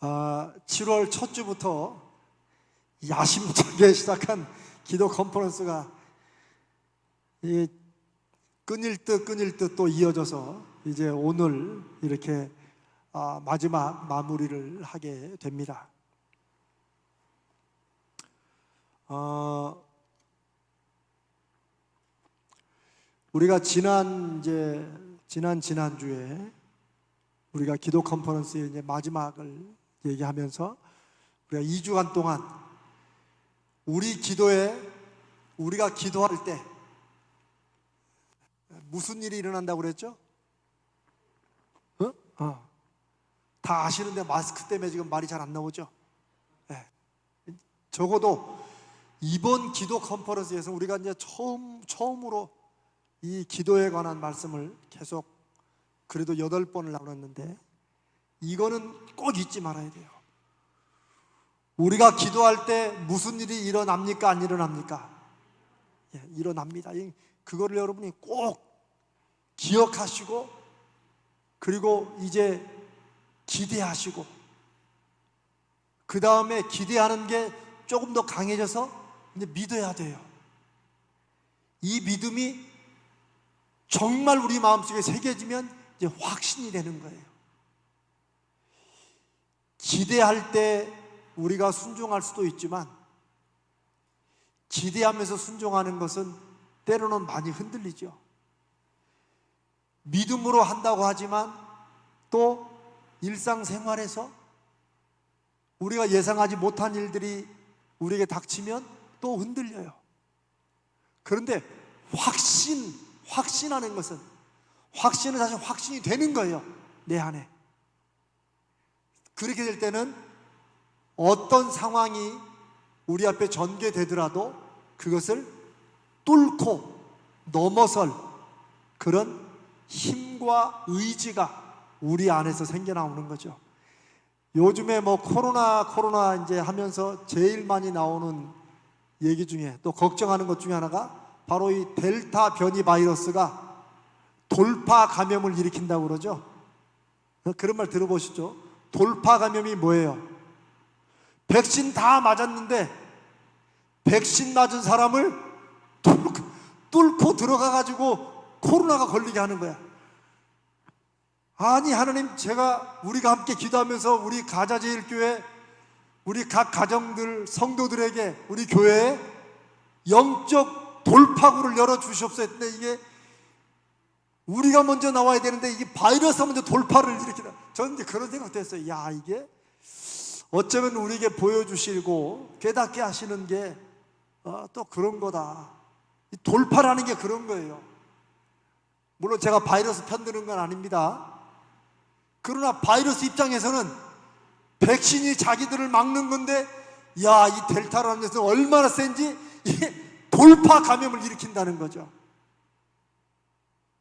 7월 첫 주부터 야심차게 시작한 기도 컨퍼런스가 끊일 듯 또 이어져서 이제 오늘 이렇게 마지막 마무리를 하게 됩니다. 우리가 지난주에 우리가 기도 컨퍼런스의 이제 마지막을 얘기하면서 우리가 2주간 동안 우리가 기도할 때 무슨 일이 일어난다고 그랬죠? 다 아시는데 마스크 때문에 지금 말이 잘 안 나오죠? 네. 적어도 이번 기도 컨퍼런스에서 우리가 이제 처음으로 이 기도에 관한 말씀을 계속 그래도 8번을 나눴는데, 이거는 꼭 잊지 말아야 돼요. 우리가 기도할 때 무슨 일이 일어납니까? 안 일어납니까? 예, 일어납니다. 그거를 여러분이 꼭 기억하시고, 그리고 이제 기대하시고, 그 다음에 기대하는 게 조금 더 강해져서 이제 믿어야 돼요. 이 믿음이 정말 우리 마음속에 새겨지면 이제 확신이 되는 거예요. 기대할 때 우리가 순종할 수도 있지만, 기대하면서 순종하는 것은 때로는 많이 흔들리죠. 믿음으로 한다고 하지만 또 일상생활에서 우리가 예상하지 못한 일들이 우리에게 닥치면 또 흔들려요. 그런데 확신하는 것은, 확신은 사실 확신이 되는 거예요, 내 안에. 그렇게 될 때는 어떤 상황이 우리 앞에 전개되더라도 그것을 뚫고 넘어설 그런 힘과 의지가 우리 안에서 생겨나오는 거죠. 요즘에 코로나 이제 하면서 제일 많이 나오는 얘기 중에, 또 걱정하는 것 중에 하나가 바로 이 델타 변이 바이러스가 돌파 감염을 일으킨다고 그러죠. 그런 말 들어보시죠? 돌파 감염이 뭐예요? 백신 다 맞았는데 백신 맞은 사람을 뚫고 들어가가지고 코로나가 걸리게 하는 거야. 아니, 하나님, 우리가 함께 기도하면서 우리 가자제일교회, 우리 각 가정들, 성도들에게, 우리 교회에 영적 돌파구를 열어주시옵소서 했는데, 이게 우리가 먼저 나와야 되는데 이게 바이러스가 먼저 돌파를 일으키다. 저는 이제 그런 생각도 했어요. 야, 이게 어쩌면 우리에게 보여주시고 깨닫게 하시는 게 또 그런 거다. 돌파라는 게 그런 거예요. 물론 제가 바이러스 편드는 건 아닙니다. 그러나 바이러스 입장에서는 백신이 자기들을 막는 건데, 야, 이 델타라는 것은 얼마나 센지 이게 돌파 감염을 일으킨다는 거죠.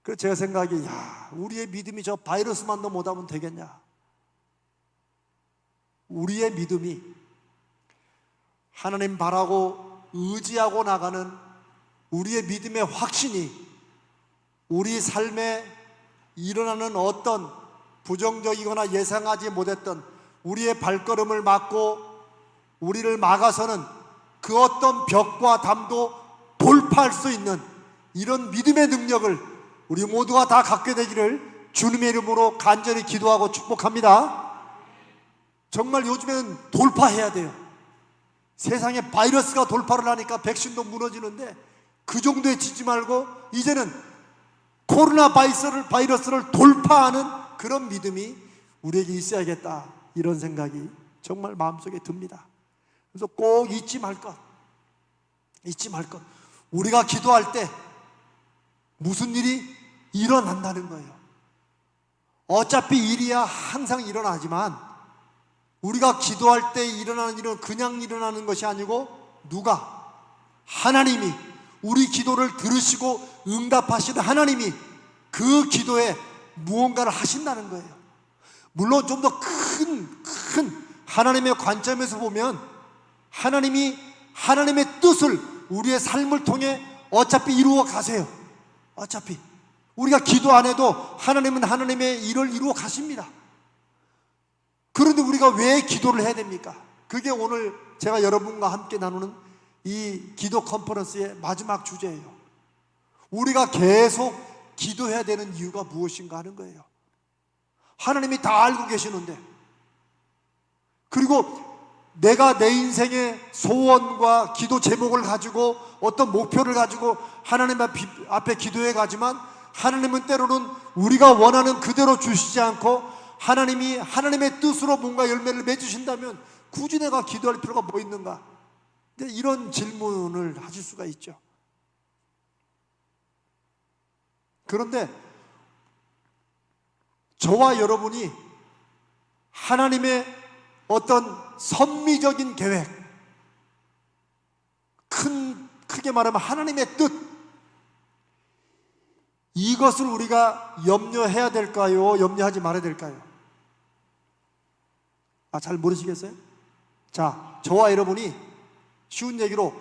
그래서 제가 생각하기에, 우리의 믿음이 저 바이러스만도 못하면 되겠냐. 우리의 믿음이 하나님 바라고 의지하고 나가는 우리의 믿음의 확신이 우리 삶에 일어나는 어떤 부정적이거나 예상하지 못했던 우리의 발걸음을 막고 우리를 막아서는 그 어떤 벽과 담도 돌파할 수 있는 이런 믿음의 능력을 우리 모두가 다 갖게 되기를 주님의 이름으로 간절히 기도하고 축복합니다. 정말 요즘에는 돌파해야 돼요. 세상에 바이러스가 돌파를 하니까 백신도 무너지는데 그 정도에 지지 말고 이제는 코로나 바이러스를 돌파하는 그런 믿음이 우리에게 있어야겠다, 이런 생각이 정말 마음속에 듭니다. 그래서 꼭 잊지 말 것, 우리가 기도할 때 무슨 일이 일어난다는 거예요. 어차피 일이야 항상 일어나지만 우리가 기도할 때 일어나는 일은 그냥 일어나는 것이 아니고, 하나님이 우리 기도를 들으시고 응답하시는 하나님이 그 기도에 무언가를 하신다는 거예요. 물론 좀 더 큰 하나님의 관점에서 보면 하나님의 뜻을 우리의 삶을 통해 어차피 이루어 가세요. 어차피 우리가 기도 안 해도 하나님은 하나님의 일을 이루어 가십니다. 그런데 우리가 왜 기도를 해야 됩니까? 그게 오늘 제가 여러분과 함께 나누는 이 기도 컨퍼런스의 마지막 주제예요. 우리가 계속 기도해야 되는 이유가 무엇인가 하는 거예요. 하나님이 다 알고 계시는데, 그리고 내가 내 인생의 소원과 기도 제목을 가지고 어떤 목표를 가지고 하나님 앞에 기도해 가지만 하나님은 때로는 우리가 원하는 그대로 주시지 않고 하나님이 하나님의 뜻으로 뭔가 열매를 맺으신다면 굳이 내가 기도할 필요가 뭐 있는가? 이런 질문을 하실 수가 있죠. 그런데 저와 여러분이 하나님의 어떤 선미적인 계획, 크게 말하면 하나님의 뜻, 이것을 우리가 염려해야 될까요? 염려하지 말아야 될까요? 잘 모르시겠어요? 자, 저와 여러분이 쉬운 얘기로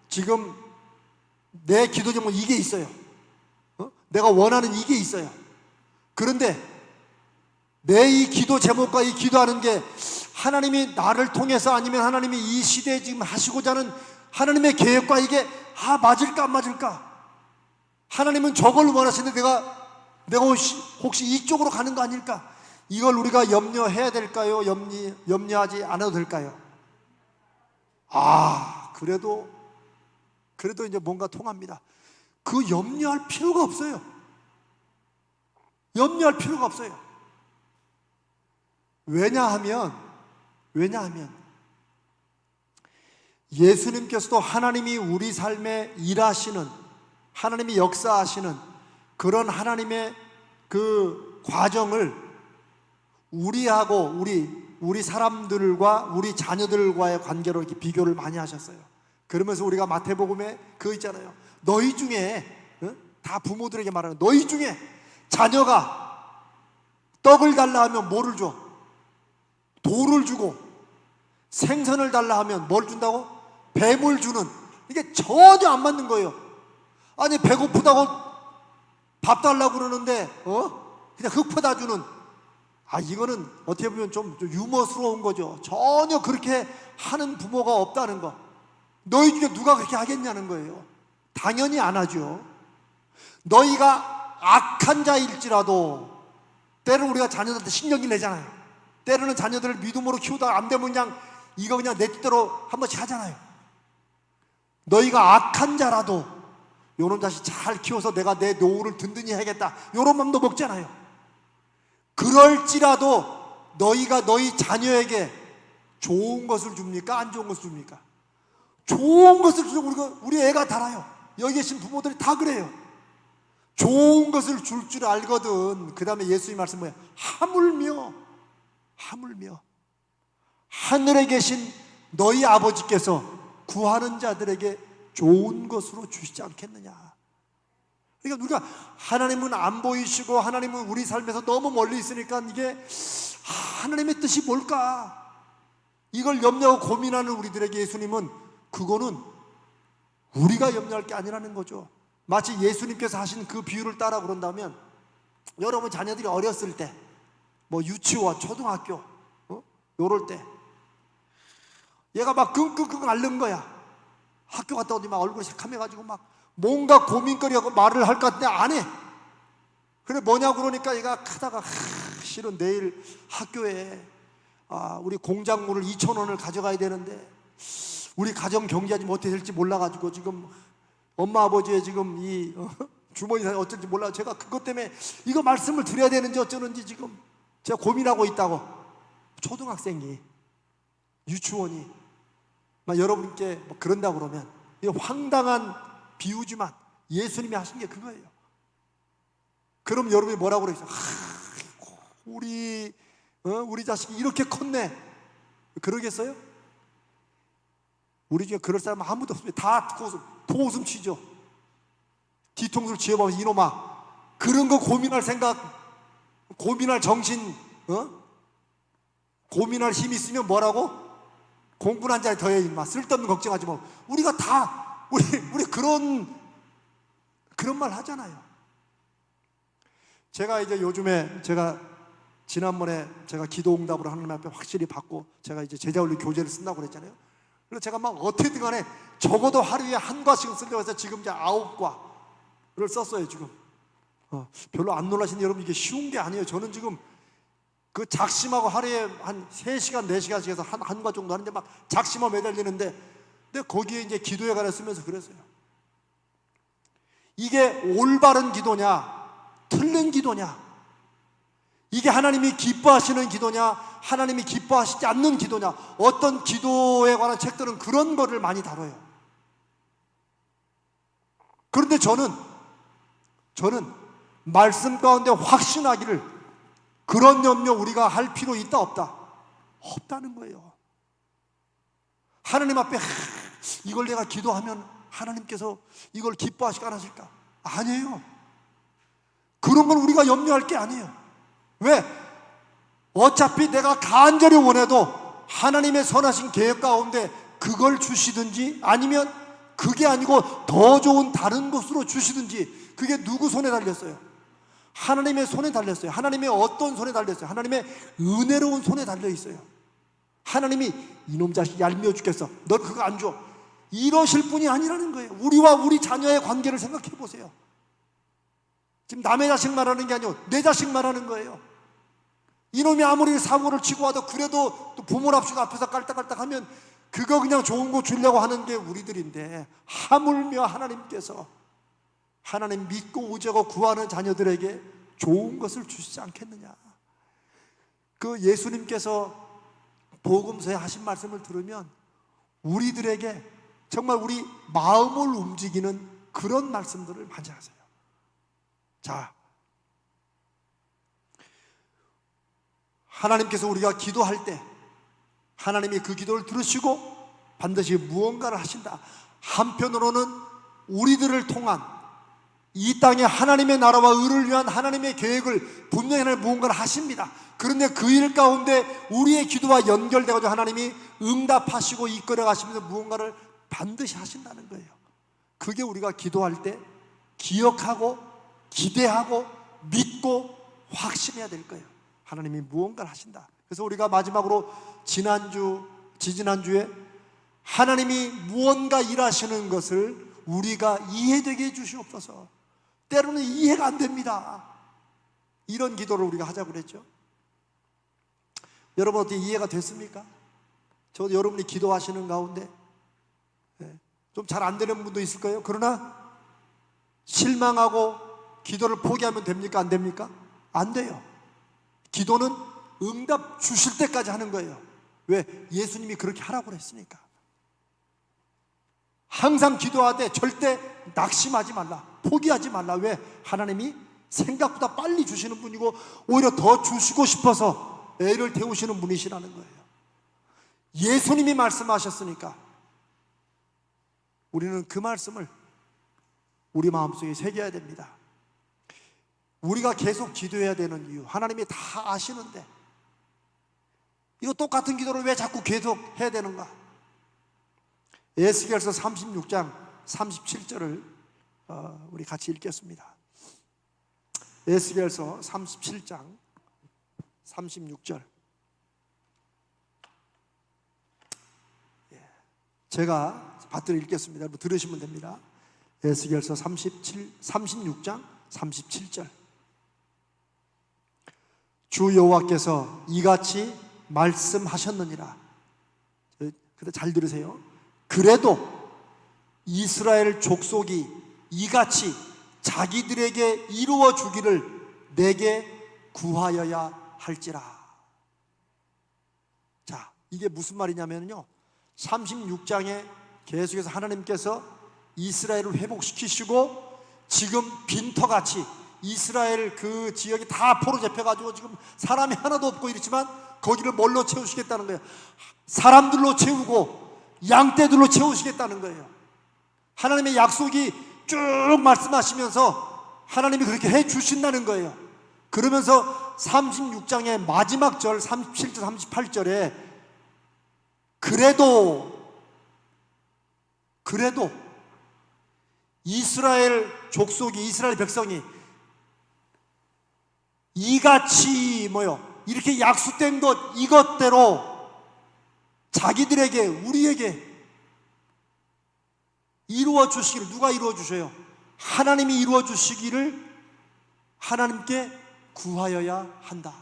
지금 내 기도 제목은 이게 있어요. 내가 원하는 이게 있어요. 그런데 내 이 기도 제목과 이 기도하는 게 하나님이 나를 통해서 아니면 하나님이 이 시대에 지금 하시고자 하는 하나님의 계획과 이게 맞을까 안 맞을까? 하나님은 저걸 원하시는데 내가 혹시 이쪽으로 가는 거 아닐까? 이걸 우리가 염려해야 될까요? 염려하지 않아도 될까요? 그래도 이제 뭔가 통합니다. 그 염려할 필요가 없어요. 염려할 필요가 없어요. 왜냐하면 예수님께서도 하나님이 우리 삶에 일하시는, 하나님이 역사하시는 그런 하나님의 그 과정을 우리하고 우리 사람들과 우리 자녀들과의 관계로 이렇게 비교를 많이 하셨어요. 그러면서 우리가 마태복음에 그거 있잖아요. 너희 중에, 다 부모들에게 말하는, 너희 중에 자녀가 떡을 달라 하면 뭐를 줘? 돌을 주고, 생선을 달라 하면 뭘 준다고? 뱀을 주는. 이게 전혀 안 맞는 거예요. 아니, 배고프다고 밥 달라고 그러는데 그냥 흙퍼다 주는. 이거는 어떻게 보면 좀 유머스러운 거죠. 전혀 그렇게 하는 부모가 없다는 거. 너희 중에 누가 그렇게 하겠냐는 거예요. 당연히 안 하죠. 너희가 악한 자일지라도, 때로는 우리가 자녀들한테 신경질 내잖아요. 때로는 자녀들을 믿음으로 키우다가 안 되면 그냥 이거 그냥 내 뜻대로 한 번씩 하잖아요. 너희가 악한 자라도 요런 자식 잘 키워서 내가 내 노후를 든든히 해야겠다, 요런 마음도 먹잖아요. 그럴지라도 너희가 너희 자녀에게 좋은 것을 줍니까? 안 좋은 것을 줍니까? 좋은 것을 주면 우리 애가 달아요. 여기 계신 부모들이 다 그래요. 좋은 것을 줄 줄 알거든. 그 다음에 예수님 말씀 뭐야? 하물며 하늘에 계신 너희 아버지께서 구하는 자들에게 좋은 것으로 주시지 않겠느냐. 그러니까 우리가 하나님은 안 보이시고 하나님은 우리 삶에서 너무 멀리 있으니까 이게 하나님의 뜻이 뭘까? 이걸 염려하고 고민하는 우리들에게 예수님은 그거는 우리가 염려할 게 아니라는 거죠. 마치 예수님께서 하신 그 비유를 따라 그런다면, 여러분 자녀들이 어렸을 때 뭐 유치원, 초등학교 요럴 때 얘가 막 끙끙끙 앓는 거야. 학교 갔다 오더니 막 얼굴이 새카매가지고 막 뭔가 고민거리하고 말을 할 것 같은데 안 해. 그래 뭐냐고 그러니까 얘가 크다가 실은 내일 학교에 우리 공작물을 2,000원을 가져가야 되는데 우리 가정 경제하지 어떻게 될지 몰라가지고 지금 엄마 아버지의 지금 이 주머니 사이 어쩔지 몰라. 제가 그것 때문에 이거 말씀을 드려야 되는지 어쩌는지 지금 제가 고민하고 있다고. 초등학생이, 유치원이 막 여러분께 뭐 그런다고 그러면 이거 황당한 비유지만 예수님이 하신 게 그거예요. 그럼 여러분이 뭐라고 그러겠어요? 우리 자식이 이렇게 컸네, 그러겠어요? 우리 중에 그럴 사람 아무도 없습니다. 다 도웃음 치죠. 뒤통수를 쥐어보면서 이놈아, 그런 거 고민할 생각, 고민할 정신, 고민할 힘 있으면 뭐라고? 공부는 한 자리 더해 임마. 쓸데없는 걱정하지 마. 우리가 다 우리 그런 말 하잖아요. 제가 이제 요즘에 제가 지난번에 제가 기도응답으로 하나님 앞에 확실히 받고 제가 이제 제자훈련 교재를 쓴다고 그랬잖아요. 그래서 제가 막 어떻게든 간에 적어도 하루에 한 과씩은 쓰려고 해서 지금 이제 9과를 썼어요. 지금 별로 안 놀라시는 여러분, 이게 쉬운 게 아니에요. 저는 지금 그 작심하고 하루에 한 3시간 4시간씩 해서 한 과 정도 하는데 막 작심하고 매달리는데, 근데 거기에 이제 기도에 관해 쓰면서 그랬어요. 이게 올바른 기도냐 틀린 기도냐, 이게 하나님이 기뻐하시는 기도냐 하나님이 기뻐하시지 않는 기도냐. 어떤 기도에 관한 책들은 그런 거를 많이 다뤄요. 그런데 저는 말씀 가운데 확신하기를, 그런 염려 우리가 할 필요 있다 없다? 없다는 거예요. 하나님 앞에 이걸 내가 기도하면 하나님께서 이걸 기뻐하실까 안 하실까? 아니에요. 그런 건 우리가 염려할 게 아니에요. 왜? 어차피 내가 간절히 원해도 하나님의 선하신 계획 가운데 그걸 주시든지, 아니면 그게 아니고 더 좋은 다른 곳으로 주시든지, 그게 누구 손에 달렸어요? 하나님의 손에 달렸어요. 하나님의 어떤 손에 달렸어요? 하나님의 은혜로운 손에 달려 있어요. 하나님이 이놈 자식 얄미워 죽겠어, 너 그거 안 줘, 이러실 분이 아니라는 거예요. 우리와 우리 자녀의 관계를 생각해 보세요. 지금 남의 자식 말하는 게 아니고 내 자식 말하는 거예요. 이놈이 아무리 사고를 치고 와도 그래도 또 부모랍시고 앞에서 깔딱깔딱하면 그거 그냥 좋은 거 주려고 하는 게 우리들인데, 하물며 하나님께서 하나님 믿고 의지하고 구하는 자녀들에게 좋은 것을 주시지 않겠느냐. 그 예수님께서 복음서에 하신 말씀을 들으면 우리들에게 정말 우리 마음을 움직이는 그런 말씀들을 많이 하세요. 자, 하나님께서 우리가 기도할 때 하나님이 그 기도를 들으시고 반드시 무언가를 하신다. 한편으로는 우리들을 통한 이 땅에 하나님의 나라와 의를 위한 하나님의 계획을 분명히 하나님 무언가를 하십니다. 그런데 그 일 가운데 우리의 기도와 연결되어서 하나님이 응답하시고 이끌어 가시면서 무언가를 반드시 하신다는 거예요. 그게 우리가 기도할 때 기억하고 기대하고 믿고 확신해야 될 거예요. 하나님이 무언가를 하신다. 그래서 우리가 마지막으로 지지난주에 하나님이 무언가 일하시는 것을 우리가 이해되게 해주시옵소서. 때로는 이해가 안 됩니다. 이런 기도를 우리가 하자고 그랬죠. 여러분 어떻게 이해가 됐습니까? 저도 여러분이 기도하시는 가운데 좀 잘 안 되는 분도 있을 거예요. 그러나 실망하고 기도를 포기하면 됩니까? 안 됩니까? 안 돼요. 기도는 응답 주실 때까지 하는 거예요. 왜? 예수님이 그렇게 하라고 그랬으니까. 항상 기도하되 절대 낙심하지 말라, 포기하지 말라. 왜? 하나님이 생각보다 빨리 주시는 분이고 오히려 더 주시고 싶어서 애를 태우시는 분이시라는 거예요. 예수님이 말씀하셨으니까 우리는 그 말씀을 우리 마음속에 새겨야 됩니다. 우리가 계속 기도해야 되는 이유, 하나님이 다 아시는데 이거 똑같은 기도를 왜 자꾸 계속 해야 되는가? 에스겔서 36장 37절을 우리 같이 읽겠습니다. 에스겔서 37장 36절. 제가 받들어 읽겠습니다. 여러분 들으시면 됩니다. 에스겔서 36장 37절. 주 여호와께서 이같이 말씀하셨느니라. 근데 잘 들으세요. 그래도 이스라엘 족속이 이같이 자기들에게 이루어 주기를 내게 구하여야 할지라. 자, 이게 무슨 말이냐면요, 36장에 계속해서 하나님께서 이스라엘을 회복시키시고 지금 빈터같이 이스라엘 그 지역이 다 포로 잡혀가지고 지금 사람이 하나도 없고 이렇지만 거기를 뭘로 채우시겠다는 거예요? 사람들로 채우고 양떼들로 채우시겠다는 거예요. 하나님의 약속이 쭉 말씀하시면서 하나님이 그렇게 해 주신다는 거예요. 그러면서 36장의 마지막 절 37절 38절에 그래도 이스라엘 족속이, 이스라엘 백성이 이같이 이렇게 약속된 것 이것대로 자기들에게 우리에게 이루어 주시기를, 누가 이루어 주셔요? 하나님이 이루어 주시기를 하나님께 구하여야 한다.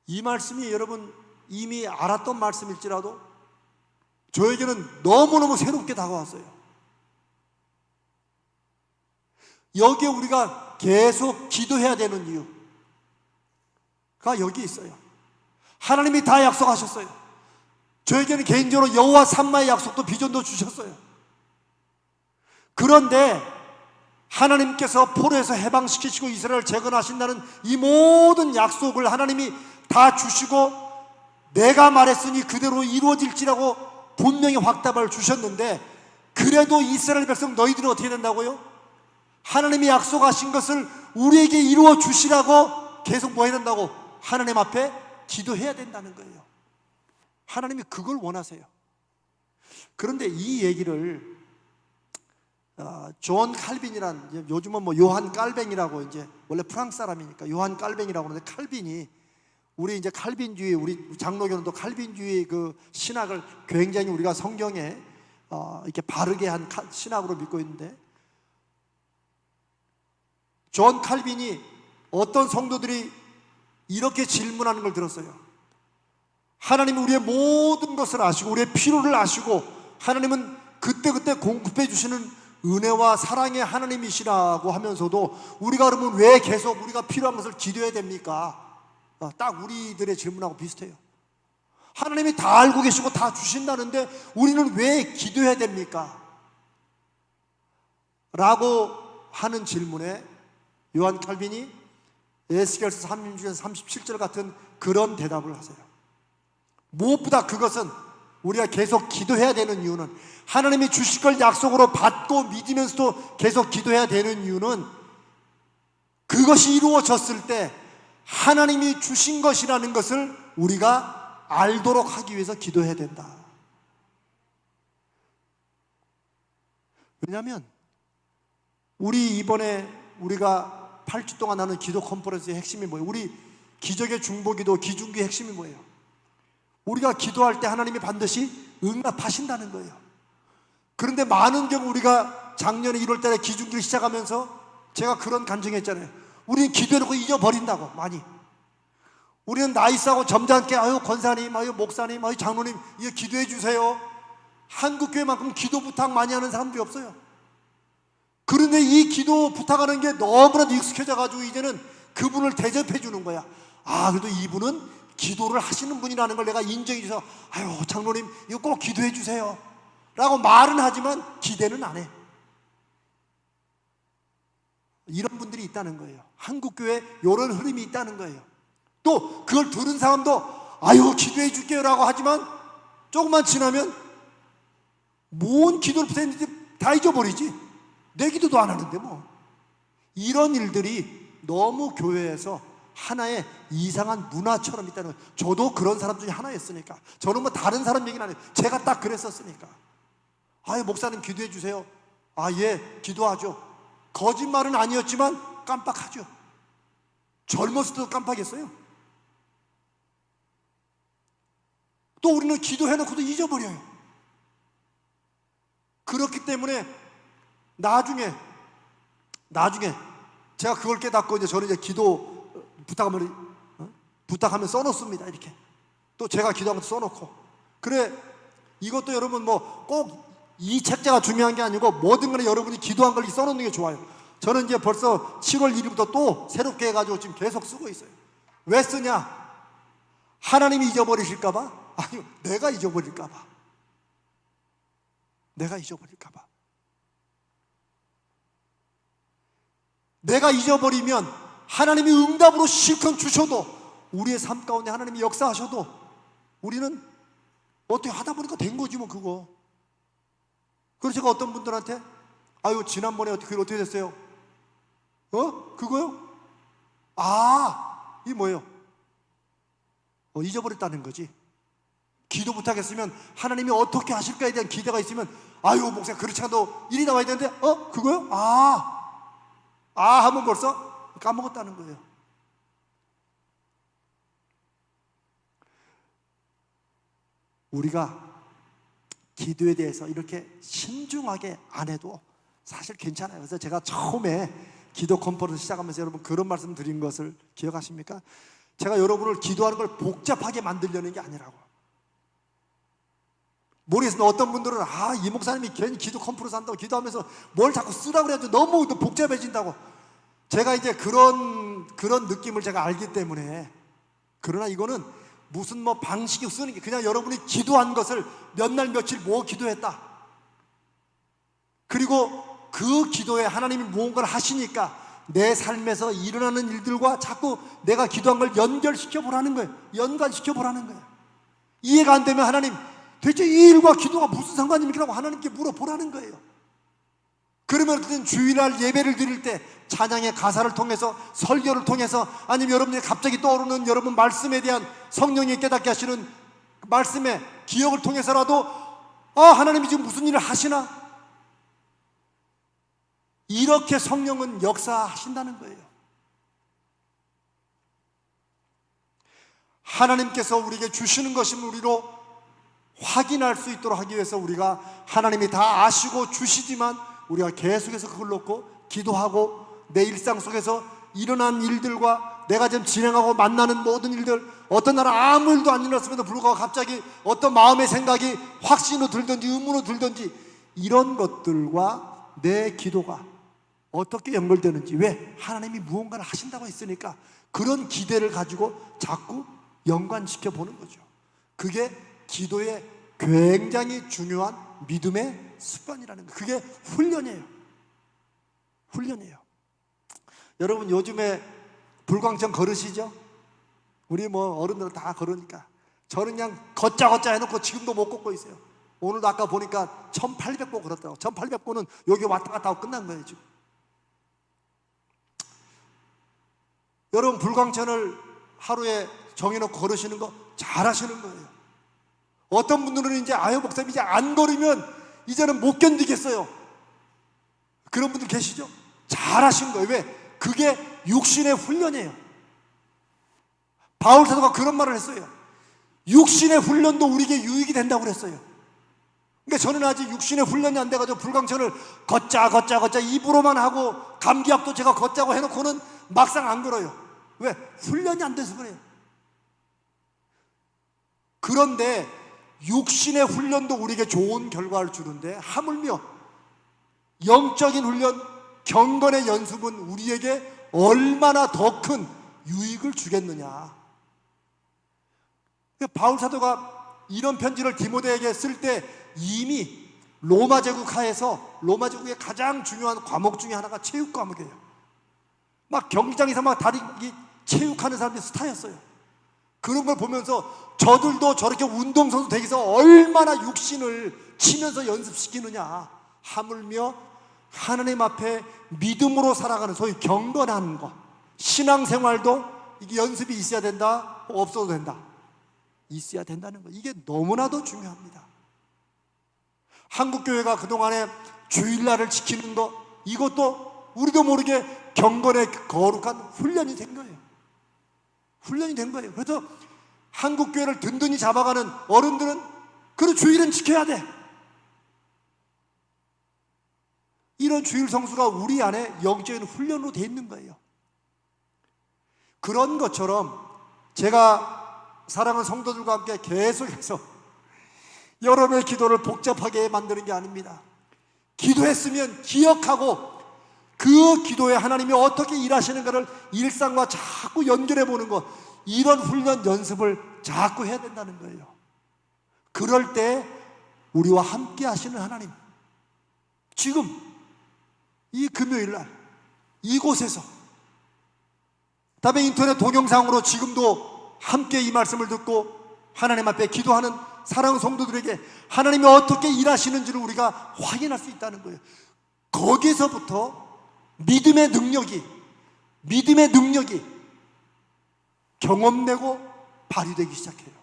이 말씀이 여러분 이미 알았던 말씀일지라도 저에게는 너무너무 새롭게 다가왔어요. 여기에 우리가 계속 기도해야 되는 이유가 여기 있어요. 하나님이 다 약속하셨어요. 저에게는 개인적으로 여호와 삼마의 약속도 비전도 주셨어요. 그런데 하나님께서 포로에서 해방시키시고 이스라엘을 재건하신다는 이 모든 약속을 하나님이 다 주시고 내가 말했으니 그대로 이루어질지라고 분명히 확답을 주셨는데, 그래도 이스라엘 백성 너희들은 어떻게 된다고요? 하나님이 약속하신 것을 우리에게 이루어 주시라고 계속 뭐 해야 된다고? 하나님 앞에 기도해야 된다는 거예요. 하나님이 그걸 원하세요. 그런데 이 얘기를 존 칼빈이란, 요즘은 뭐 요한 깔뱅이라고, 이제 원래 프랑스 사람이니까 요한 깔뱅이라고 하는데, 칼빈이 우리 이제 칼빈주의, 우리 장로교는 칼빈주의 그 신학을 굉장히 우리가 성경에 이렇게 바르게 한 신학으로 믿고 있는데, 존 칼빈이 어떤 성도들이 이렇게 질문하는 걸 들었어요. 하나님은 우리의 모든 것을 아시고 우리의 필요를 아시고 하나님은 그때그때 공급해 주시는 은혜와 사랑의 하나님이시라고 하면서도 우리가 그러면 왜 계속 우리가 필요한 것을 기도해야 됩니까? 딱 우리들의 질문하고 비슷해요. 하나님이 다 알고 계시고 다 주신다는데 우리는 왜 기도해야 됩니까? 라고 하는 질문에 요한 칼빈이 에스겔서 36장 37절 같은 그런 대답을 하세요. 무엇보다 그것은 우리가 계속 기도해야 되는 이유는, 하나님이 주실 걸 약속으로 받고 믿으면서도 계속 기도해야 되는 이유는, 그것이 이루어졌을 때 하나님이 주신 것이라는 것을 우리가 알도록 하기 위해서 기도해야 된다. 왜냐하면 우리 이번에 우리가 8주 동안 하는 기도 컨퍼런스의 핵심이 뭐예요? 우리 기적의 중보기도 기중기의 핵심이 뭐예요? 우리가 기도할 때 하나님이 반드시 응답하신다는 거예요. 그런데 많은 경우 우리가 작년에 1월 달에 기중기를 시작하면서 제가 그런 간증했잖아요. 우리는 기도해놓고 잊어버린다고. 많이 우리는 나이 싸고 점잖게 아유 권사님, 아유 목사님, 아유 장로님 이거 기도해 주세요. 한국교회만큼 기도 부탁 많이 하는 사람들이 없어요. 그런데 이 기도 부탁하는 게 너무나도 익숙해져가지고 이제는 그분을 대접해 주는 거야. 아, 그래도 이분은 기도를 하시는 분이라는 걸 내가 인정해 줘서 아유 장로님 이거 꼭 기도해 주세요 라고 말은 하지만 기대는 안 해. 이런 분들이 있다는 거예요. 한국교회에 이런 흐름이 있다는 거예요. 또 그걸 들은 사람도 아유 기도해 줄게요 라고 하지만 조금만 지나면 뭔 기도를 부탁했는지 다 잊어버리지. 내 기도도 안 하는데 뭐. 이런 일들이 너무 교회에서 하나의 이상한 문화처럼 있다는 거예요. 저도 그런 사람 중에 하나였으니까. 저는 뭐 다른 사람 얘기는 안 해요. 제가 딱 그랬었으니까. 아유 목사님 기도해 주세요. 아 예 기도하죠. 거짓말은 아니었지만 깜빡하죠. 젊었을 때도 깜빡했어요. 또 우리는 기도해놓고도 잊어버려요. 그렇기 때문에 나중에 제가 그걸 깨닫고 이제 저는 이제 기도 부탁하면 써놓습니다. 이렇게 또 제가 기도하면서 써놓고. 그래 이것도 여러분 뭐 꼭 이 책자가 중요한 게 아니고 뭐든 간에 여러분이 기도한 걸 써놓는 게 좋아요. 저는 이제 벌써 7월 1일부터 또 새롭게 해가지고 지금 계속 쓰고 있어요. 왜 쓰냐? 하나님이 잊어버리실까봐? 아니요, 내가 잊어버릴까봐. 내가 잊어버릴까봐. 내가 잊어버리면 하나님이 응답으로 실컷 주셔도, 우리의 삶 가운데 하나님이 역사하셔도 우리는 어떻게 하다 보니까 된 거지 뭐 그거. 그래서 제가 어떤 분들한테 아유 지난번에 어떻게 됐어요? 그거요? 아, 이게 뭐예요? 잊어버렸다는 거지. 기도 부탁했으면 하나님이 어떻게 하실까에 대한 기대가 있으면 아유 목사 그렇지 않아도 일이 나와야 되는데 그거요? 하면 벌써 까먹었다는 거예요. 우리가 기도에 대해서 이렇게 신중하게 안 해도 사실 괜찮아요. 그래서 제가 처음에 기도 컨퍼런스 시작하면서 여러분 그런 말씀 드린 것을 기억하십니까? 제가 여러분을 기도하는 걸 복잡하게 만들려는 게 아니라고. 모르겠습니다. 어떤 분들은 이 목사님이 괜히 기도 컨퍼런스 한다고 기도하면서 뭘 자꾸 쓰라고 그래가지고 너무 복잡해진다고. 제가 이제 그런 느낌을 제가 알기 때문에. 그러나 이거는 무슨 방식이 쓰는 게 그냥 여러분이 기도한 것을 몇 날 며칠 기도했다. 그리고 그 기도에 하나님이 무언가를 하시니까 내 삶에서 일어나는 일들과 자꾸 내가 기도한 걸 연결시켜 보라는 거예요. 연관시켜 보라는 거예요. 이해가 안 되면 하나님 대체 이 일과 기도가 무슨 상관입니까? 라고 하나님께 물어보라는 거예요. 그러면 어쨌든 주일날 예배를 드릴 때 찬양의 가사를 통해서 설교를 통해서 아니면 여러분이 갑자기 떠오르는 여러분 말씀에 대한 성령이 깨닫게 하시는 말씀의 기억을 통해서라도 하나님이 지금 무슨 일을 하시나? 이렇게 성령은 역사하신다는 거예요. 하나님께서 우리에게 주시는 것임을 우리로 확인할 수 있도록 하기 위해서 우리가 하나님이 다 아시고 주시지만 우리가 계속해서 그걸 놓고 기도하고 내 일상 속에서 일어난 일들과 내가 지금 진행하고 만나는 모든 일들, 어떤 날은 아무 일도 안 일어났음에도 불구하고 갑자기 어떤 마음의 생각이 확신으로 들든지 의문으로 들든지 이런 것들과 내 기도가 어떻게 연결되는지, 왜? 하나님이 무언가를 하신다고 했으니까 그런 기대를 가지고 자꾸 연관시켜 보는 거죠. 그게 기도의 굉장히 중요한 믿음의 습관이라는 거예요. 그게 훈련이에요. 훈련이에요. 여러분 요즘에 불광청 걸으시죠? 우리 어른들은 다 걸으니까. 저는 그냥 걷자 해놓고 지금도 못 걷고 있어요. 오늘도 아까 보니까 1800보 걸었더라고. 1800보는 여기 왔다 갔다 하고 끝난 거예요 지금. 여러분 불광천을 하루에 정해놓고 걸으시는 거 잘하시는 거예요. 어떤 분들은 이제 목사님 이제 안 걸으면 이제는 못 견디겠어요. 그런 분들 계시죠? 잘하신 거예요. 왜? 그게 육신의 훈련이에요. 바울 사도가 그런 말을 했어요. 육신의 훈련도 우리에게 유익이 된다고 그랬어요. 그러니까 저는 아직 육신의 훈련이 안 돼가지고 불광천을 걷자 입으로만 하고 감기약도 제가 걷자고 해놓고는 막상 안 걸어요. 왜? 훈련이 안 돼서 그래요. 그런데 육신의 훈련도 우리에게 좋은 결과를 주는데 하물며 영적인 훈련, 경건의 연습은 우리에게 얼마나 더 큰 유익을 주겠느냐. 바울 사도가 이런 편지를 디모데에게 쓸 때 이미 로마 제국 하에서 로마 제국의 가장 중요한 과목 중에 하나가 체육 과목이에요. 막 경기장에서 막 다리 체육하는 사람들이 스타였어요. 그런 걸 보면서 저들도 저렇게 운동선수 되기 위해서 얼마나 육신을 치면서 연습시키느냐. 하물며 하나님 앞에 믿음으로 살아가는 소위 경건하는 것, 신앙생활도 이게 연습이 있어야 된다, 없어도 된다. 있어야 된다는 것, 이게 너무나도 중요합니다. 한국교회가 그동안에 주일날을 지키는 것, 이것도 우리도 모르게 경건의 거룩한 훈련이 된 거예요. 훈련이 된 거예요. 그래서 한국교회를 든든히 잡아가는 어른들은 그 주일은 지켜야 돼. 이런 주일 성수가 우리 안에 영적인 훈련으로 돼 있는 거예요. 그런 것처럼 제가 사랑하는 성도들과 함께 계속해서 여러분의 기도를 복잡하게 만드는 게 아닙니다. 기도했으면 기억하고 그 기도에 하나님이 어떻게 일하시는가를 일상과 자꾸 연결해 보는 것, 이런 훈련 연습을 자꾸 해야 된다는 거예요. 그럴 때 우리와 함께 하시는 하나님, 지금 이 금요일날 이곳에서, 다음에 인터넷 동영상으로 지금도 함께 이 말씀을 듣고 하나님 앞에 기도하는 사랑하는 성도들에게 하나님이 어떻게 일하시는지를 우리가 확인할 수 있다는 거예요. 거기서부터 믿음의 능력이 경험되고 발휘되기 시작해요.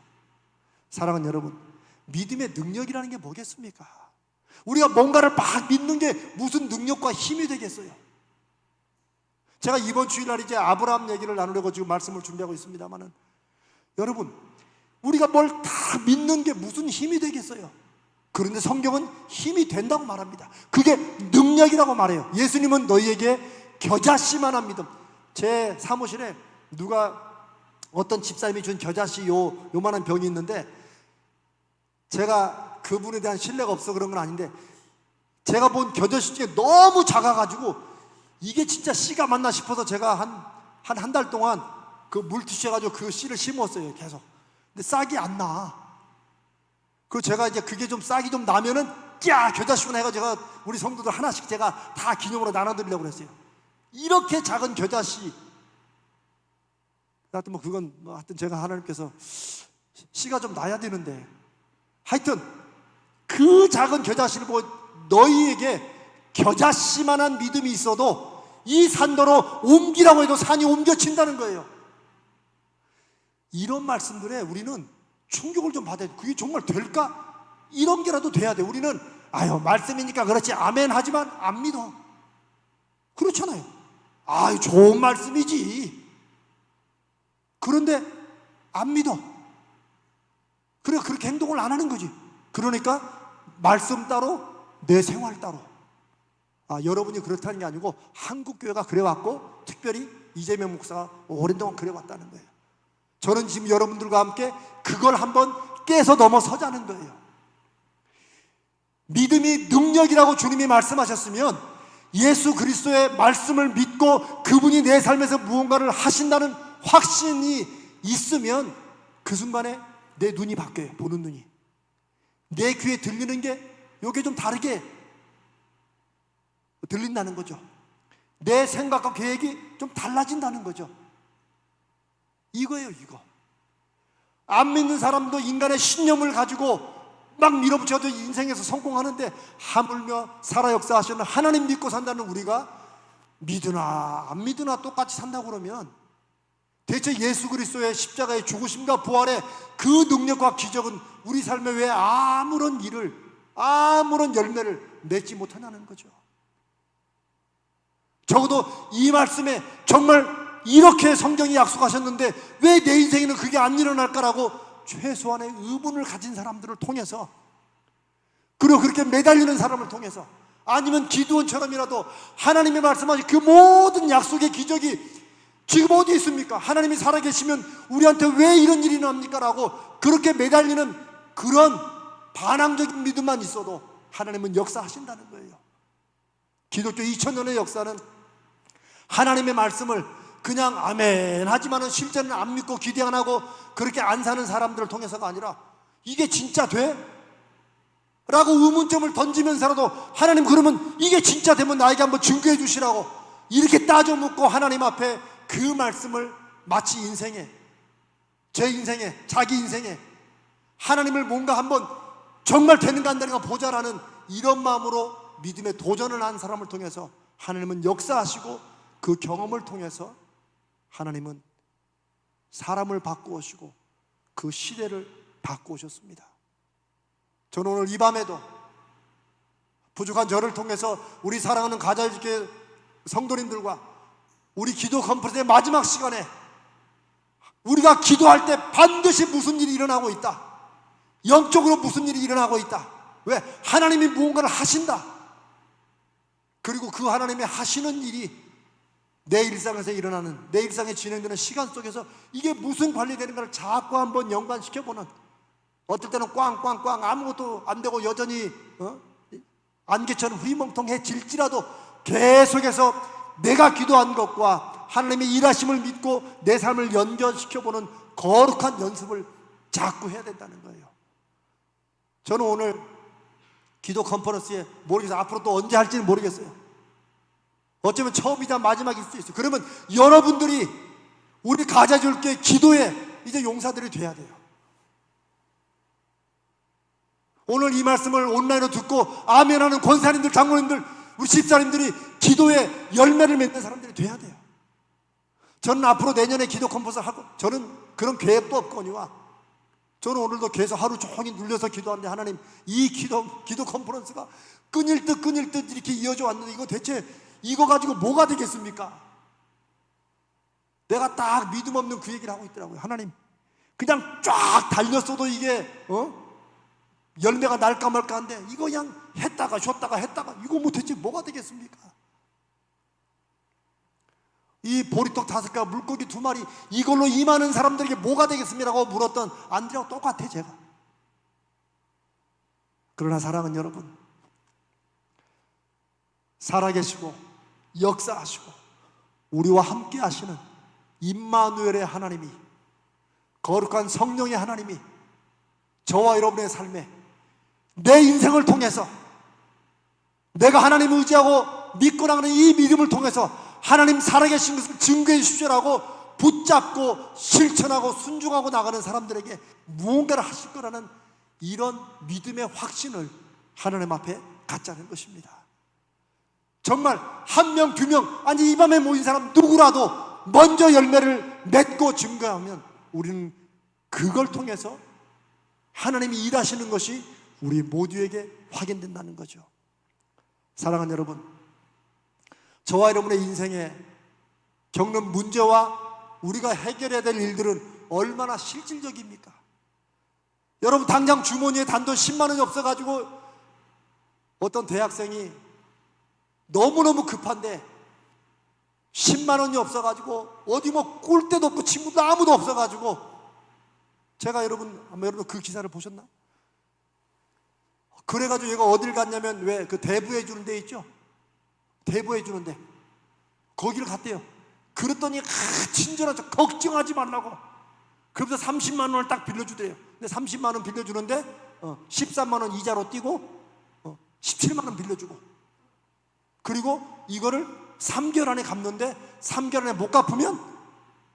사랑하는 여러분, 믿음의 능력이라는 게 뭐겠습니까? 우리가 뭔가를 막 믿는 게 무슨 능력과 힘이 되겠어요? 제가 이번 주일날 이제 아브라함 얘기를 나누려고 지금 말씀을 준비하고 있습니다만은, 여러분, 우리가 뭘 다 믿는 게 무슨 힘이 되겠어요? 그런데 성경은 힘이 된다고 말합니다. 그게 능력이라고 말해요. 예수님은 너희에게 겨자씨만한 믿음. 제 사무실에 어떤 집사님이 준 겨자씨 요만한 병이 있는데, 제가 그분에 대한 신뢰가 없어 그런 건 아닌데, 제가 본 겨자씨 중에 너무 작아가지고 이게 진짜 씨가 맞나 싶어서 제가 한 달 동안 그 물티슈 해가지고 그 씨를 심었어요, 계속. 근데 싹이 안 나. 그 제가 이제 그게 좀 싹이 좀 나면은 겨자씨구나 해가지고 제가 우리 성도들 하나씩 제가 다 기념으로 나눠드리려고 그랬어요. 이렇게 작은 겨자씨. 하여튼 그건 하여튼 제가 하나님께서 씨가 좀 나야 되는데, 하여튼 그 작은 겨자씨를 보고 너희에게 겨자씨만한 믿음이 있어도 이 산더러 옮기라고 해도 산이 옮겨친다는 거예요. 이런 말씀들에 우리는 충격을 좀 받아야 돼. 그게 정말 될까? 이런 게라도 돼야 돼. 우리는 말씀이니까 그렇지 아멘 하지만 안 믿어. 그렇잖아요. 좋은 말씀이지. 그런데 안 믿어. 그래, 그렇게 행동을 안 하는 거지. 그러니까 말씀 따로 내 생활 따로. 여러분이 그렇다는 게 아니고 한국교회가 그래왔고, 특별히 이재명 목사가 오랜 동안 그래왔다는 거예요. 저는 지금 여러분들과 함께 그걸 한번 깨서 넘어서자는 거예요. 믿음이 능력이라고 주님이 말씀하셨으면, 예수 그리스도의 말씀을 믿고 그분이 내 삶에서 무언가를 하신다는 확신이 있으면 그 순간에 내 눈이 바뀌어요. 보는 눈이. 내 귀에 들리는 게 요게 좀 다르게 들린다는 거죠. 내 생각과 계획이 좀 달라진다는 거죠. 이거예요, 이거. 안 믿는 사람도 인간의 신념을 가지고 막 밀어붙여도 인생에서 성공하는데, 하물며 살아 역사하시는 하나님 믿고 산다는 우리가 믿으나 안 믿으나 똑같이 산다고 그러면, 대체 예수 그리스도의 십자가의 죽으심과 부활의 그 능력과 기적은 우리 삶에 왜 아무런 열매를 맺지 못하냐는 거죠. 적어도 이 말씀에 정말 이렇게 성경이 약속하셨는데 왜 내 인생에는 그게 안 일어날까라고 최소한의 의문을 가진 사람들을 통해서, 그리고 그렇게 매달리는 사람을 통해서, 아니면 기드온처럼이라도 하나님의 말씀하신 그 모든 약속의 기적이 지금 어디 있습니까? 하나님이 살아계시면 우리한테 왜 이런 일이 납니까? 라고 그렇게 매달리는 그런 반항적인 믿음만 있어도 하나님은 역사하신다는 거예요. 기독교 2000년의 역사는 하나님의 말씀을 그냥 아멘 하지만은 실제는 안 믿고 기대 안 하고 그렇게 안 사는 사람들을 통해서가 아니라, 이게 진짜 돼? 라고 의문점을 던지면서라도 하나님, 그러면 이게 진짜 되면 나에게 한번 증거해 주시라고 이렇게 따져 묻고 하나님 앞에 그 말씀을 마치 제 인생에, 자기 인생에 하나님을 뭔가 한번 정말 되는가 안 되는가 보자라는 이런 마음으로 믿음에 도전을 한 사람을 통해서 하나님은 역사하시고, 그 경험을 통해서 하나님은 사람을 바꾸시고 그 시대를 바꾸셨습니다. 저는 오늘 이 밤에도 부족한 저를 통해서 우리 사랑하는 가자유교회 성도님들과 우리 기도 컨퍼런스의 마지막 시간에 우리가 기도할 때 반드시 무슨 일이 일어나고 있다. 영적으로 무슨 일이 일어나고 있다. 왜? 하나님이 무언가를 하신다. 그리고 그 하나님이 하시는 일이 내 일상에서 일어나는, 내 일상에 진행되는 시간 속에서 이게 무슨 관리되는가를 자꾸 한번 연관시켜보는, 어떨 때는 꽝꽝꽝 아무것도 안 되고 여전히 안개처럼 흐리멍텅해질지라도 계속해서 내가 기도한 것과 하나님의 일하심을 믿고 내 삶을 연결시켜보는 거룩한 연습을 자꾸 해야 된다는 거예요. 저는 오늘 기도 컨퍼런스에 모르겠어요. 앞으로 또 언제 할지는 모르겠어요. 어쩌면 처음이자 마지막일 수도 있어요. 그러면 여러분들이 우리 가자줄게 기도에 이제 용사들이 돼야 돼요. 오늘 이 말씀을 온라인으로 듣고 아멘하는 권사님들, 장로님들, 우리 집사님들이 기도에 열매를 맺는 사람들이 돼야 돼요. 저는 앞으로 내년에 기도 컨퍼런스 하고, 저는 그런 계획도 없거니와 저는 오늘도 계속 하루 종일 눌려서 기도하는데, 하나님, 이 기도 컨퍼런스가 끊일 듯 이렇게 이어져 왔는데 이거 대체 이거 가지고 뭐가 되겠습니까? 내가 딱 믿음 없는 그 얘기를 하고 있더라고요. 하나님, 그냥 쫙 달렸어도 이게 열매가 날까 말까 한데 이거 그냥 했다가 쉬었다가 했다가 이거 못했지 뭐가 되겠습니까? 이 보리떡 5개와 물고기 2마리 이걸로 임하는 사람들에게 뭐가 되겠습니다라고 물었던 안드레하고 똑같아 제가. 그러나 사랑하는 여러분, 살아계시고 역사하시고 우리와 함께 하시는 임마누엘의 하나님이, 거룩한 성령의 하나님이 저와 여러분의 삶에, 내 인생을 통해서 내가 하나님을 의지하고 믿고 나가는 이 믿음을 통해서 하나님 살아계신 것을 증거해 주시라고 붙잡고 실천하고 순종하고 나가는 사람들에게 무언가를 하실 거라는 이런 믿음의 확신을 하나님 앞에 갖자는 것입니다. 정말 1명, 2명, 아니 이 밤에 모인 사람 누구라도 먼저 열매를 맺고 증거하면 우리는 그걸 통해서 하나님이 일하시는 것이 우리 모두에게 확인된다는 거죠. 사랑하는 여러분, 저와 여러분의 인생에 겪는 문제와 우리가 해결해야 될 일들은 얼마나 실질적입니까? 여러분, 당장 주머니에 단돈 10만 원이 없어가지고 어떤 대학생이 너무너무 급한데 10만 원이 없어가지고 어디 뭐 꿀 데도 없고 친구도 아무도 없어가지고, 제가 여러분 그 기사를 보셨나? 그래가지고 얘가 어딜 갔냐면, 왜 그 대부해 주는 데 있죠? 대부해 주는데 거기를 갔대요. 그랬더니 친절하죠. 걱정하지 말라고. 그러면서 30만 원을 딱 빌려주대요. 근데 30만 원 빌려주는데 13만 원 이자로 띄고 17만 원 빌려주고, 그리고 이거를 3개월 안에 갚는데 3개월 안에 못 갚으면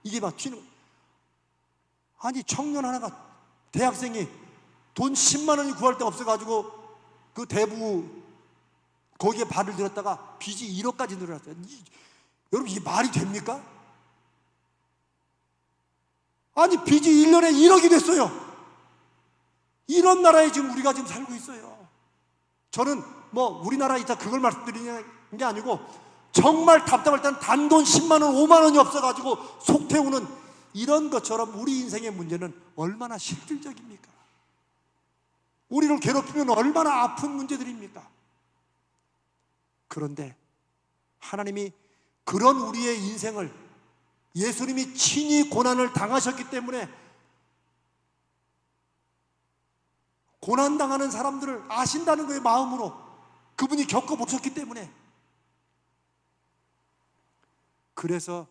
이게 막 튀는. 아니, 청년 하나가, 대학생이 돈 10만 원이 구할 데 없어가지고 그 대부 거기에 발을 들었다가 빚이 1억까지 늘어났어요. 여러분, 이게 말이 됩니까? 아니, 빚이 1년에 1억이 됐어요. 이런 나라에 지금 우리가 지금 살고 있어요. 저는 뭐 우리나라 이타 그걸 말씀드리는 게 아니고, 정말 답답할 때는 단돈 10만 원, 5만 원이 없어가지고 속 태우는 이런 것처럼 우리 인생의 문제는 얼마나 실질적입니까? 우리를 괴롭히면 얼마나 아픈 문제들입니까? 그런데 하나님이 그런 우리의 인생을, 예수님이 친히 고난을 당하셨기 때문에 고난당하는 사람들을 아신다는 거예요. 마음으로 그분이 겪어보셨기 때문에. 그래서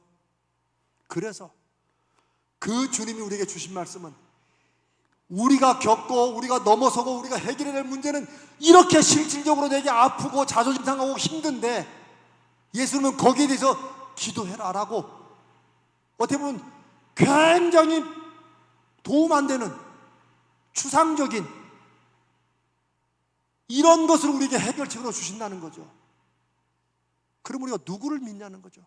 그 주님이 우리에게 주신 말씀은, 우리가 겪고 우리가 넘어서고 우리가 해결해야 될 문제는 이렇게 실질적으로 되게 아프고 자존심 상하고 힘든데, 예수님은 거기에 대해서 기도해라 라고, 어떻게 보면 굉장히 도움 안 되는 추상적인 이런 것을 우리에게 해결책으로 주신다는 거죠. 그럼 우리가 누구를 믿냐는 거죠.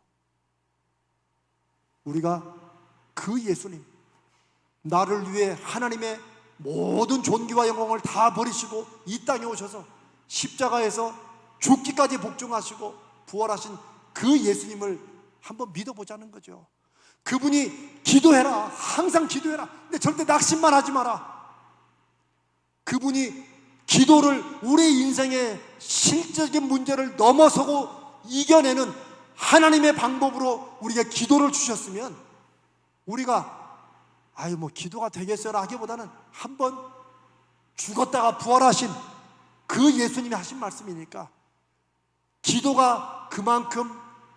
우리가 그 예수님, 나를 위해 하나님의 모든 존귀와 영광을 다 버리시고 이 땅에 오셔서 십자가에서 죽기까지 복종하시고 부활하신 그 예수님을 한번 믿어보자는 거죠. 그분이 기도해라, 항상 기도해라, 근데 절대 낙심만 하지 마라. 그분이 기도를, 우리 인생의 실질적인 문제를 넘어서고 이겨내는 하나님의 방법으로 우리가 기도를 주셨으면, 우리가 아유 뭐 기도가 되겠어라 하기보다는 한번 죽었다가 부활하신 그 예수님이 하신 말씀이니까, 기도가 그만큼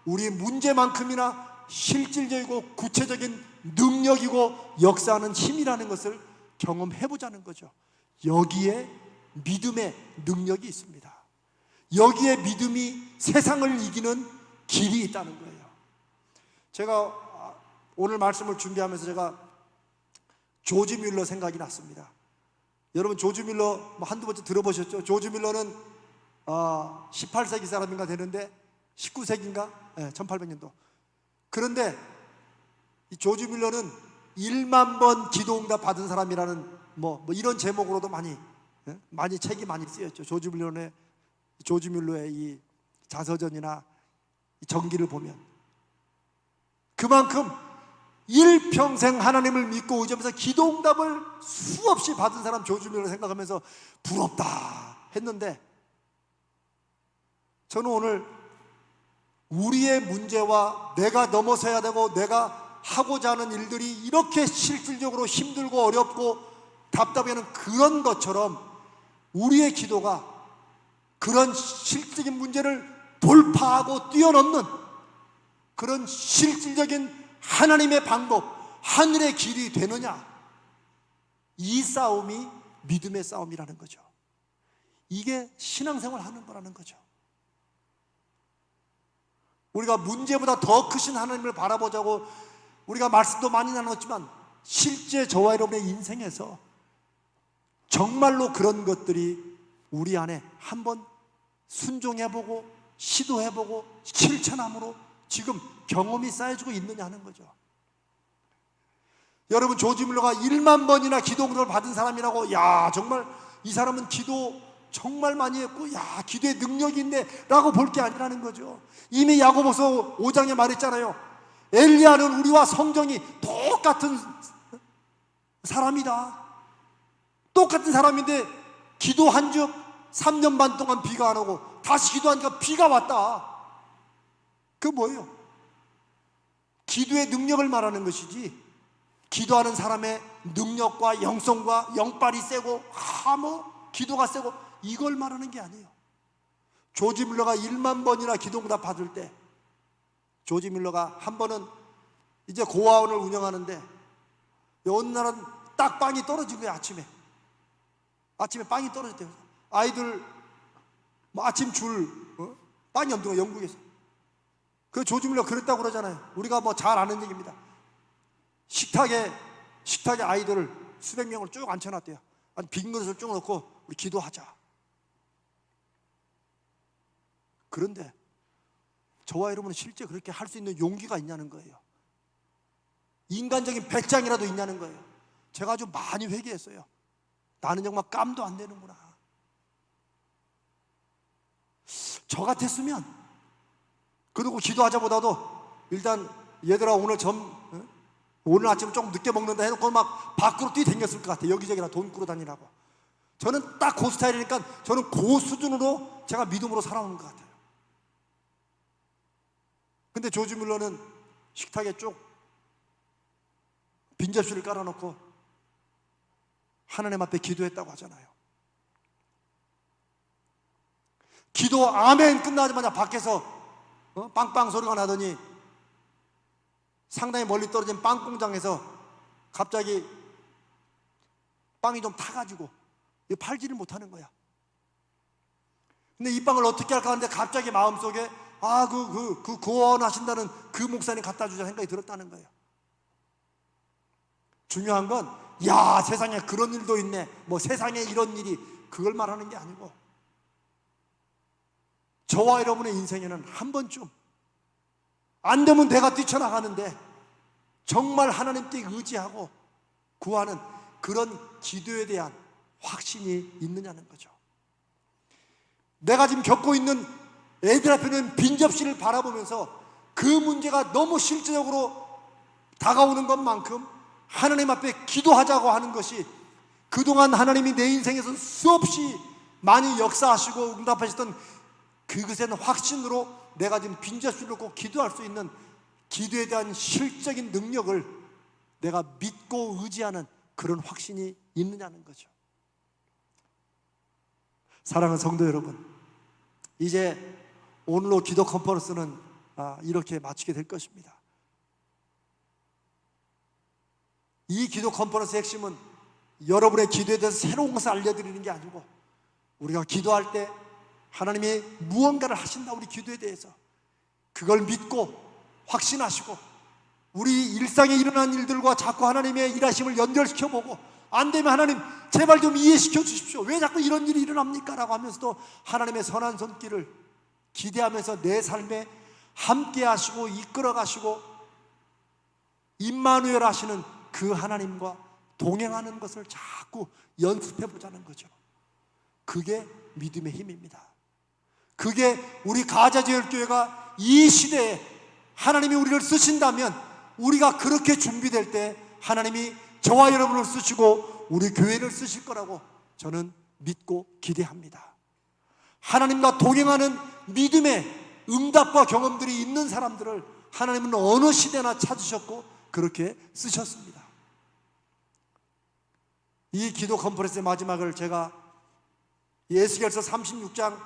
우리의 문제만큼이나 실질적이고 구체적인 능력이고 역사하는 힘이라는 것을 경험해보자는 거죠. 여기에 믿음의 능력이 있습니다. 여기에 믿음이 세상을 이기는 길이 있다는 거예요. 제가 오늘 말씀을 준비하면서 제가 조지 뮬러 생각이 났습니다. 여러분, 조지 뮬러 한두 번째 들어보셨죠? 조지 뮬러는 18세기 사람인가 되는데, 19세기인가? 네, 1800년도. 그런데 이 조지 뮬러는 1만 번 기도응답 받은 사람이라는 뭐 이런 제목으로도 많이 책이 많이 쓰였죠. 조지 뮬러의 이 자서전이나 이 전기를 보면 그만큼 일평생 하나님을 믿고 의지하면서 기도응답을 수없이 받은 사람 조지 밀러를 생각하면서 부럽다 했는데, 저는 오늘 우리의 문제와 내가 넘어서야 되고 내가 하고자 하는 일들이 이렇게 실질적으로 힘들고 어렵고 답답해하는 그런 것처럼 우리의 기도가 그런 실질적인 문제를 돌파하고 뛰어넘는 그런 실질적인 하나님의 방법, 하늘의 길이 되느냐, 이 싸움이 믿음의 싸움이라는 거죠. 이게 신앙생활 하는 거라는 거죠. 우리가 문제보다 더 크신 하나님을 바라보자고 우리가 말씀도 많이 나눴지만, 실제 저와 여러분의 인생에서 정말로 그런 것들이 우리 안에 한번 순종해보고 시도해보고 실천함으로 지금 경험이 쌓여지고 있느냐 하는 거죠. 여러분, 조지 밀러가 1만 번이나 기도응답을 받은 사람이라고, 야 정말 이 사람은 기도 정말 많이 했고, 야 기도의 능력이 있네 라고 볼 게 아니라는 거죠. 이미 야고보서 5장에 말했잖아요. 엘리야는 우리와 성정이 똑같은 사람이다. 똑같은 사람인데 기도한 즉 3년 반 동안 비가 안 오고 다시 기도하니까 비가 왔다. 그 뭐예요? 기도의 능력을 말하는 것이지, 기도하는 사람의 능력과 영성과 영빨이 세고 기도가 세고 이걸 말하는 게 아니에요. 조지 밀러가 1만 번이나 기도응답 받을 때, 조지 밀러가 한 번은 이제 고아원을 운영하는데 어느 날은 딱 빵이 떨어진 거예요. 아침에 빵이 떨어졌대요. 아이들 아침 줄 빵이 없는 거예요, 영국에서. 그 조지 밀러 그랬다고 그러잖아요. 우리가 잘 아는 얘기입니다. 식탁에 아이들을 수백 명을 쭉 앉혀놨대요. 빈 그릇을 쭉 넣고 우리 기도하자. 그런데 저와 여러분은 실제 그렇게 할 수 있는 용기가 있냐는 거예요. 인간적인 배짱이라도 있냐는 거예요. 제가 아주 많이 회개했어요. 나는 정말 깜도 안 되는구나. 저 같았으면, 그리고 기도하자보다도 일단 얘들아 오늘 아침 조금 늦게 먹는다 해놓고 막 밖으로 뛰댕겼을 것 같아요. 여기저기나 돈 꾸러 다니라고. 저는 딱 그 스타일이니까 저는 그 수준으로 제가 믿음으로 살아오는 것 같아요. 근데 조지 밀러는 식탁에 쭉 빈 접시를 깔아놓고 하나님 앞에 기도했다고 하잖아요. 기도 아멘 끝나자마자 밖에서 빵빵 소리가 나더니 상당히 멀리 떨어진 빵 공장에서 갑자기 빵이 좀 타가지고 팔지를 못하는 거야. 근데 이 빵을 어떻게 할까 하는데 갑자기 마음속에 그 구원하신다는 그 목사님 갖다 주자 생각이 들었다는 거예요. 중요한 건, 야 세상에 그런 일도 있네, 세상에 이런 일이, 그걸 말하는 게 아니고, 저와 여러분의 인생에는 한 번쯤 안 되면 내가 뛰쳐나가는데 정말 하나님께 의지하고 구하는 그런 기도에 대한 확신이 있느냐는 거죠. 내가 지금 겪고 있는 애들 앞에는 빈 접시를 바라보면서 그 문제가 너무 실제적으로 다가오는 것만큼 하나님 앞에 기도하자고 하는 것이, 그동안 하나님이 내 인생에서 수없이 많이 역사하시고 응답하셨던 그것에 대한 확신으로 내가 지금 빈 접시를 놓고 기도할 수 있는 기도에 대한 실적인 능력을 내가 믿고 의지하는 그런 확신이 있느냐는 거죠. 사랑하는 성도 여러분, 이제 오늘로 기도 컨퍼런스는 이렇게 마치게 될 것입니다. 이 기도 컨퍼런스의 핵심은 여러분의 기도에 대해서 새로운 것을 알려드리는 게 아니고, 우리가 기도할 때 하나님이 무언가를 하신다, 우리 기도에 대해서 그걸 믿고 확신하시고, 우리 일상에 일어난 일들과 자꾸 하나님의 일하심을 연결시켜보고, 안 되면 하나님 제발 좀 이해시켜 주십시오, 왜 자꾸 이런 일이 일어납니까? 라고 하면서도 하나님의 선한 손길을 기대하면서 내 삶에 함께 하시고 이끌어 가시고 임마누엘 하시는 그 하나님과 동행하는 것을 자꾸 연습해 보자는 거죠. 그게 믿음의 힘입니다. 그게 우리 가자지혈교회가 이 시대에 하나님이 우리를 쓰신다면 우리가 그렇게 준비될 때 하나님이 저와 여러분을 쓰시고 우리 교회를 쓰실 거라고 저는 믿고 기대합니다. 하나님과 동행하는 믿음의 응답과 경험들이 있는 사람들을 하나님은 어느 시대나 찾으셨고 그렇게 쓰셨습니다. 이 기도 컨퍼런스의 마지막을 제가 에스겔서 36장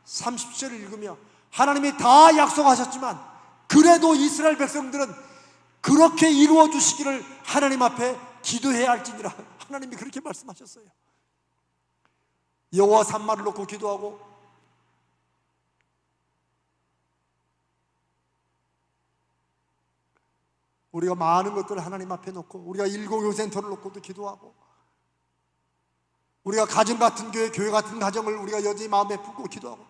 30절을 읽으며 하나님이 다 약속하셨지만 그래도 이스라엘 백성들은 그렇게 이루어 주시기를 하나님 앞에 기도해야 할지니라. 하나님이 그렇게 말씀하셨어요. 여호와 산마를 놓고 기도하고 우리가 많은 것들을 하나님 앞에 놓고 우리가 일공용센터를 놓고도 기도하고 우리가 가정 같은 교회 같은 가정을 우리가 여전히 마음에 품고 기도하고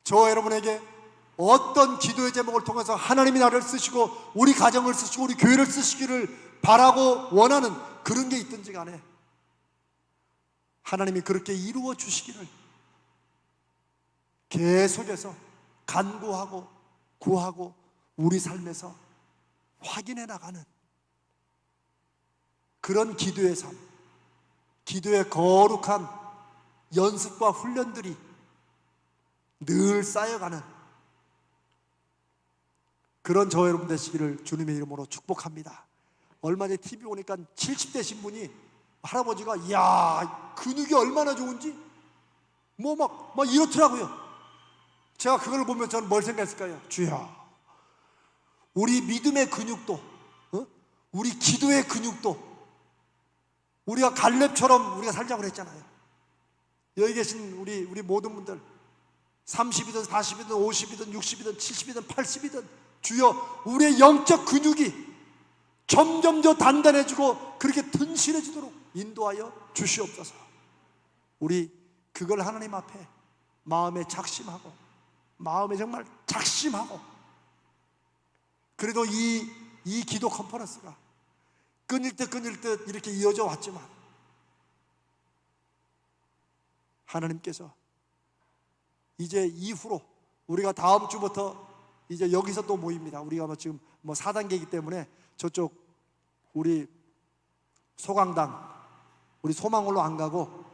저와 여러분에게 어떤 기도의 제목을 통해서 하나님이 나를 쓰시고 우리 가정을 쓰시고 우리 교회를 쓰시기를 바라고 원하는 그런 게 있든지 간에 하나님이 그렇게 이루어 주시기를 계속해서 간구하고 구하고 우리 삶에서 확인해 나가는 그런 기도의 삶, 기도의 거룩한 연습과 훈련들이 늘 쌓여가는 그런 저와 여러분 되시기를 주님의 이름으로 축복합니다. 얼마 전에 TV 오니까 70대신 분이 할아버지가 이야 근육이 얼마나 좋은지 막 이렇더라고요. 제가 그걸 보면 저는 뭘 생각했을까요? 주여, 우리 믿음의 근육도 우리 기도의 근육도 우리가 갈렙처럼 우리가 살자고 그랬잖아요. 여기 계신 우리 모든 분들 30이든 40이든 50이든 60이든 70이든 80이든 주여 우리의 영적 근육이 점점 더 단단해지고 그렇게 튼실해지도록 인도하여 주시옵소서. 우리 그걸 하나님 앞에 마음에 작심하고 마음에 정말 작심하고 그래도 이 기도 컨퍼런스가 끊일 듯 이렇게 이어져 왔지만 하나님께서 이제 이후로 우리가 다음 주부터 이제 여기서 또 모입니다. 우리가 지금 4단계이기 때문에 저쪽 우리 소강당 우리 소망홀로 안 가고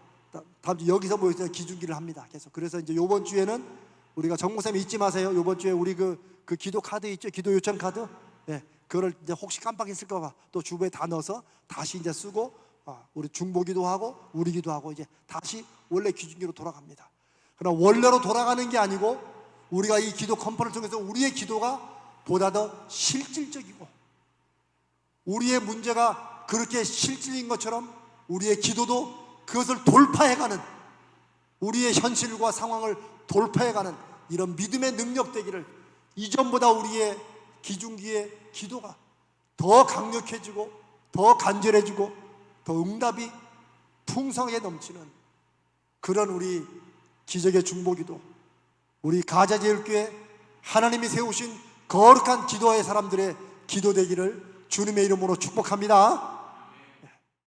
다음 주 여기서 모여서 기중기를 합니다. 계속. 그래서 이제 이번 주에는 우리가 정목사님 잊지 마세요. 이번 주에 우리 그 기도 카드 있죠? 기도 요청 카드. 네, 그거를 이제 혹시 깜빡했을까봐 또 주부에 다 넣어서 다시 이제 쓰고 우리 중보기도 하고 우리 기도하고 이제 다시 원래 기중기로 돌아갑니다. 그러나 원래로 돌아가는 게 아니고 우리가 이 기도 컨퍼런스를 통해서 우리의 기도가 보다 더 실질적이고 우리의 문제가 그렇게 실질인 것처럼 우리의 기도도 그것을 돌파해가는 우리의 현실과 상황을 돌파해가는 이런 믿음의 능력 되기를 이전보다 우리의 기중기의 기도가 더 강력해지고 더 간절해지고 더 응답이 풍성하게 넘치는 그런 우리 기적의 중보기도 우리 가자제일교회 하나님이 세우신 거룩한 기도의 사람들의 기도 되기를 주님의 이름으로 축복합니다.